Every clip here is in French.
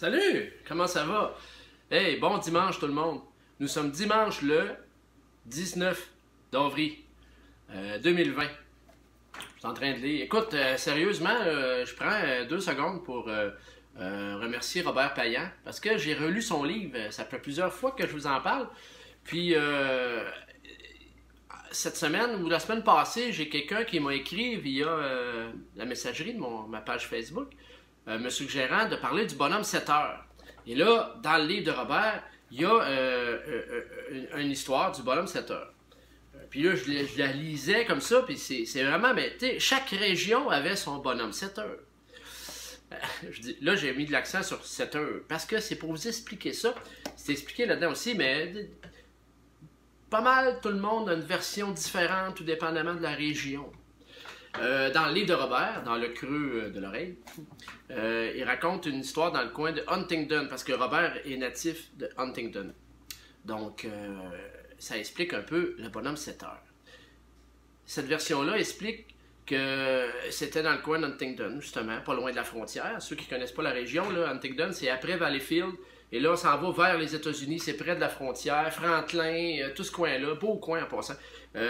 Salut! Comment ça va? Hey, bon dimanche tout le monde. Nous sommes dimanche le 19 d'avril 2020. Je suis en train de lire. Écoute, sérieusement, je prends 2 secondes pour remercier Robert Payan parce que j'ai relu son livre. Ça fait plusieurs fois que je vous en parle. Puis, cette semaine ou la semaine passée, j'ai quelqu'un qui m'a écrit via la messagerie de ma page Facebook me suggérant de parler du bonhomme 7 heures. Et là, dans le livre de Robert, il y a une histoire du bonhomme 7 heures. Puis là, je la lisais comme ça, puis c'est vraiment, mais tu sais, chaque région avait son bonhomme 7 heures. Là, j'ai mis de l'accent sur 7 heures, parce que c'est pour vous expliquer ça. C'est expliqué là-dedans aussi, mais pas mal tout le monde a une version différente, tout dépendamment de la région. Dans le livre de Robert, dans le creux de l'oreille, il raconte une histoire dans le coin de Huntingdon, parce que Robert est natif de Huntingdon. Donc, ça explique un peu le bonhomme 7 heures. Cette version-là explique que c'était dans le coin d'Huntingdon, justement, pas loin de la frontière. Ceux qui ne connaissent pas la région, là, Huntingdon, c'est après Valleyfield. Et là, on s'en va vers les États-Unis, c'est près de la frontière, Franklin, tout ce coin-là, beau coin en passant.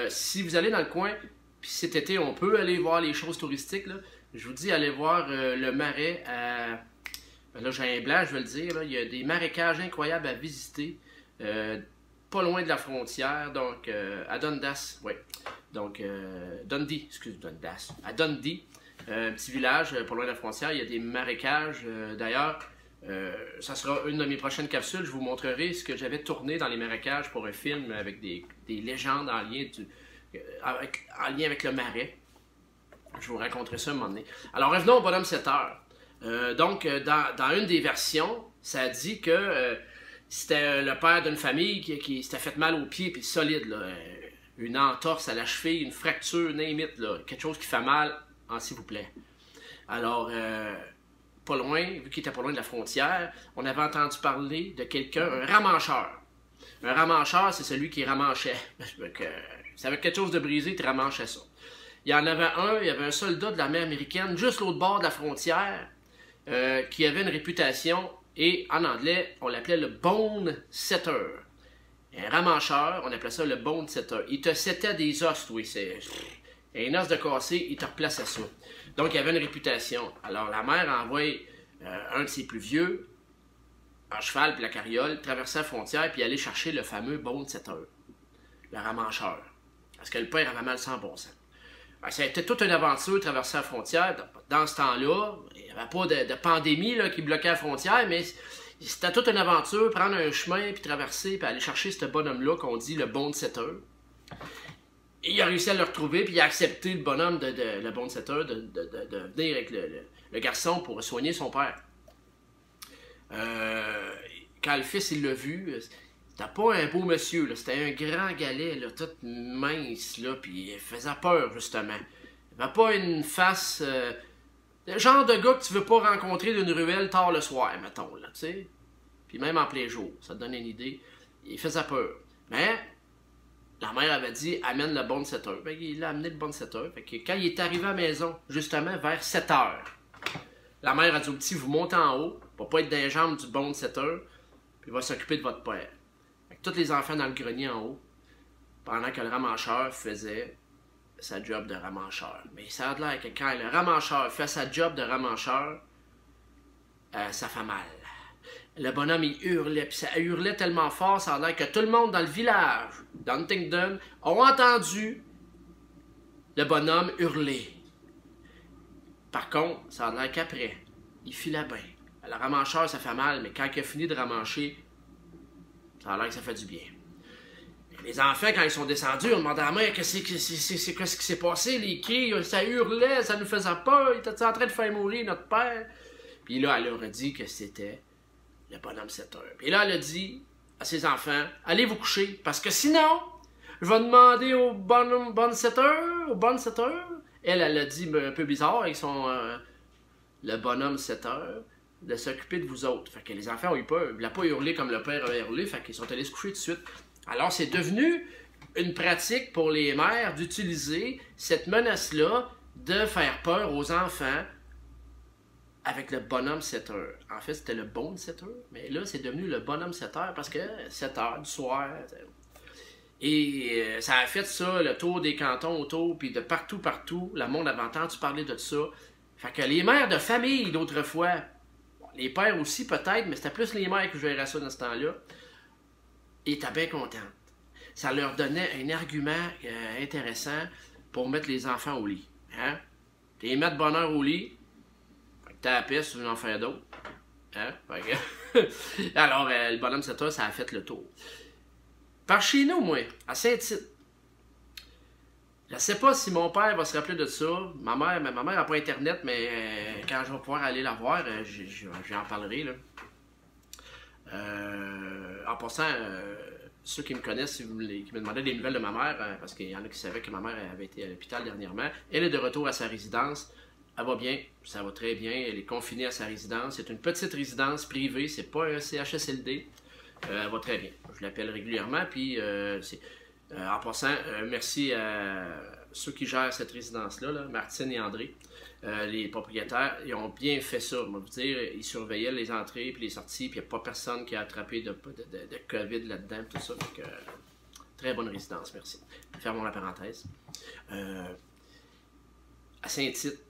Si vous allez dans le coin, puis cet été, on peut aller voir les choses touristiques, là. Je vous dis, allez voir le marais à... Ben là, j'ai un blanc, je vais le dire, là. Il y a des marécages incroyables à visiter, pas loin de la frontière, donc à Dundas, oui. Donc, Dundee, Dundas. À Dundee, un petit village pas loin de la frontière, il y a des marécages. D'ailleurs, ça sera une de mes prochaines capsules. Je vous montrerai ce que j'avais tourné dans les marécages pour un film avec des légendes en lien, avec le marais. Je vous raconterai ça un moment donné. Alors, revenons au bonhomme 7 heures. Donc, dans une des versions, ça dit que c'était le père d'une famille qui s'était fait mal aux pieds, puis solide, là. Une entorse à la cheville, une fracture, name it, là, quelque chose qui fait mal, s'il vous plaît. Alors, pas loin, vu qu'il était pas loin de la frontière, on avait entendu parler de quelqu'un, un ramancheur. Un ramancheur, c'est celui qui ramanchait. Ça avait quelque chose de brisé, il ramanchait ça. Il y en avait il y avait un soldat de l'armée américaine, juste l'autre bord de la frontière, qui avait une réputation, et en anglais, on l'appelait le bone setter. Un ramancheur, on appelait ça le bone setter. Il te settait des os, oui, c'est un os de cassé, il te replaçait ça. Donc, il avait une réputation. Alors, la mère envoie un de ses plus vieux, en cheval puis la carriole, traverser la frontière puis aller chercher le fameux bone setter, le ramancheur. Parce que le père avait mal sans bon sens. Alors, ça a été toute une aventure traverser la frontière. Dans ce temps-là, il n'y avait pas de pandémie là, qui bloquait la frontière, mais c'était toute une aventure, prendre un chemin, puis traverser, puis aller chercher ce bonhomme-là qu'on dit le bone setter. Et il a réussi à le retrouver, puis il a accepté le bonhomme, le bone setter, de venir avec le garçon pour soigner son père. Quand le fils il l'a vu, c'était pas un beau monsieur, c'était un grand galet, là, tout mince, là, puis il faisait peur, justement. Il avait pas une face... le genre de gars que tu veux pas rencontrer d'une ruelle tard le soir, mettons, là, tu sais. Puis même en plein jour, ça te donne une idée. Il faisait peur. Mais la mère avait dit, amène le bon 7 heures. Fait qu'il a amené le bon 7 heures. Fait que quand il est arrivé à la maison, justement, vers 7 heures, la mère a dit au petit, vous montez en haut, pour pas être dans les jambes du bon 7 heures, puis il va s'occuper de votre père. Fait que tous les enfants dans le grenier en haut, pendant que le ramancheur faisait sa job de ramancheur. Mais ça a l'air que quand le ramancheur fait sa job de ramancheur, ça fait mal. Le bonhomme, il hurlait, puis ça hurlait tellement fort, ça a l'air que tout le monde dans le village d'Huntingdon a entendu le bonhomme hurler. Par contre, ça a l'air qu'après, il filait bien. Le ramancheur, ça fait mal, mais quand il a fini de ramancher, ça a l'air que ça fait du bien. Les enfants, quand ils sont descendus, ont demandé à la mère qu'est-ce qui s'est passé, les cris, ça hurlait, ça nous faisait peur, il était en train de faire mourir notre père. Puis là, elle leur a dit que c'était le bonhomme 7 heures. Puis là, elle a dit à ses enfants, allez vous coucher, parce que sinon, je vais demander au bonne 7 heures, au bonne 7 heures. Elle a dit un peu bizarre avec le bonhomme 7 heures, de s'occuper de vous autres. Fait que les enfants ont eu peur. Il n'a pas hurlé comme le père avait hurlé, fait qu'ils sont allés se coucher tout de suite. Alors, c'est devenu une pratique pour les mères d'utiliser cette menace-là de faire peur aux enfants avec le bonhomme 7 heures. En fait, c'était le bon 7 heures, mais là, c'est devenu le bonhomme 7 heures parce que 7 heures du soir. Et ça a fait ça, le tour des cantons autour, puis de partout, le monde avait entendu parler de ça. Fait que les mères de famille d'autrefois, les pères aussi peut-être, mais c'était plus les mères qui géraient ça dans ce temps-là, étaient bien contentes. Ça leur donnait un argument intéressant pour mettre les enfants au lit. Hein? Les mettre bonheur au lit, fait que t'as la piste, tu veux en faire d'autres. Hein? Alors, le bonhomme 7 heures, ça a fait le tour. Par chez nous, moi, à Saint-Tite, je ne sais pas si mon père va se rappeler de ça. Ma mère n'a pas Internet, mais quand je vais pouvoir aller la voir, j'en parlerai. Là. En passant, ceux qui me connaissent, qui me demandaient des nouvelles de ma mère, parce qu'il y en a qui savaient que ma mère avait été à l'hôpital dernièrement, elle est de retour à sa résidence. Elle va bien, ça va très bien. Elle est confinée à sa résidence. C'est une petite résidence privée, c'est pas un CHSLD. Elle va très bien. Je l'appelle régulièrement, puis en passant, merci à ceux qui gèrent cette résidence-là, là, Martine et André. Les propriétaires, ils ont bien fait ça. Je vais vous dire, ils surveillaient les entrées et les sorties, puis il n'y a pas personne qui a attrapé de COVID là-dedans, tout ça. Donc, très bonne résidence, merci. Fermons la parenthèse. À Saint-Tite,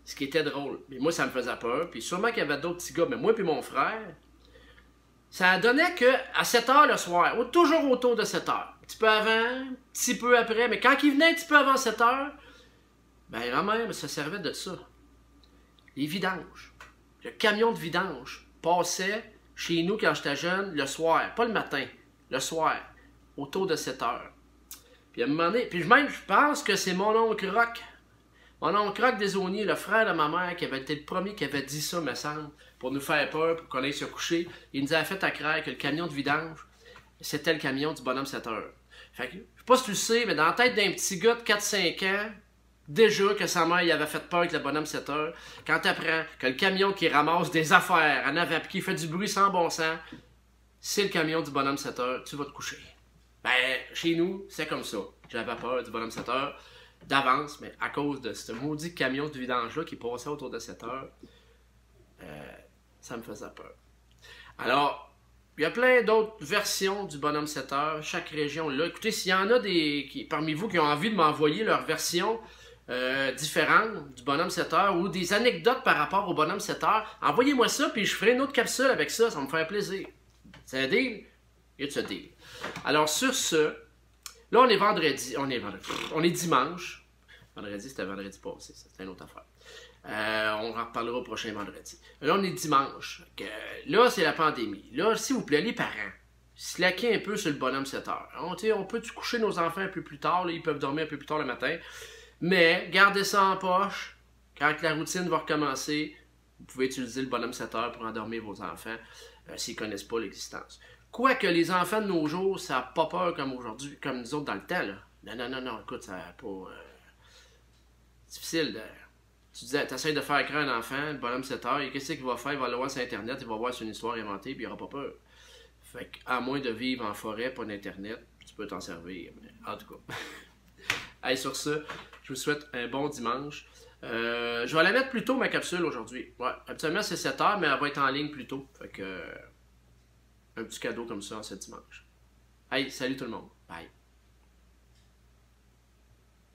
ce qui était drôle, mais moi ça me faisait peur, puis sûrement qu'il y avait d'autres petits gars, mais moi et mon frère, ça donnait qu'à 7 heures le soir, toujours autour de 7 heures, un petit peu avant, un petit peu après, mais quand il venait un petit peu avant 7 heures, ben ma mère se servait de ça. Les vidanges. Le camion de vidange passait chez nous quand j'étais jeune le soir, pas le matin, le soir, autour de 7 heures. Puis à un moment donné, puis même je pense que c'est mon oncle Roch. Mon oncle Roch Desaulniers, le frère de ma mère, qui avait été le premier qui avait dit ça, me semble, pour nous faire peur, pour qu'on aille se coucher. Il nous avait fait à craindre que le camion de vidange, c'était le camion du bonhomme 7 heures. Fait que, je sais pas si tu le sais, mais dans la tête d'un petit gars de 4-5 ans, déjà que sa mère il avait fait peur avec le bonhomme 7 heures, quand tu apprends que le camion qui ramasse des affaires en avant, puis qui fait du bruit sans bon sens, c'est le camion du bonhomme 7 heures, tu vas te coucher. Ben, chez nous, c'est comme ça. J'avais peur du bonhomme 7 heures. D'avance, mais à cause de ce maudit camion de vidange-là qui passait autour de 7 heures, ça me faisait peur. Alors, il y a plein d'autres versions du bonhomme 7 heures, chaque région là. Écoutez, s'il y en a parmi vous qui ont envie de m'envoyer leur version différente du bonhomme 7 heures ou des anecdotes par rapport au bonhomme 7 heures, envoyez-moi ça, puis je ferai une autre capsule avec ça, ça va me faire plaisir. C'est un deal? It's a deal. Alors, sur ce, là, on est vendredi. On est dimanche. Vendredi, c'était vendredi passé. C'était une autre affaire. On en reparlera au prochain vendredi. Là, on est dimanche. Là, c'est la pandémie. Là, s'il vous plaît, les parents, slackez un peu sur le bonhomme 7 heures. On peut coucher nos enfants un peu plus tard. Là, ils peuvent dormir un peu plus tard le matin. Mais, gardez ça en poche. Quand la routine va recommencer, vous pouvez utiliser le bonhomme 7 heures pour endormir vos enfants s'ils ne connaissent pas l'existence. Quoique les enfants de nos jours, ça n'a pas peur comme aujourd'hui, comme nous autres dans le temps. Là. Non, écoute, ça n'a pas... difficile. Tu essaies de faire craindre un enfant, le bonhomme 7 heures, et qu'est-ce qu'il va faire? Il va le voir sur Internet, il va voir sur une histoire inventée, puis il n'aura pas peur. Fait qu'à moins de vivre en forêt, pas d'Internet, tu peux t'en servir. Mais en tout cas. Allez, sur ce, je vous souhaite un bon dimanche. Je vais la mettre plus tôt, ma capsule, aujourd'hui. Ouais, habituellement, c'est 7 heures, mais elle va être en ligne plus tôt. Fait que... un petit cadeau comme ça en ce dimanche. Hey, salut tout le monde. Bye.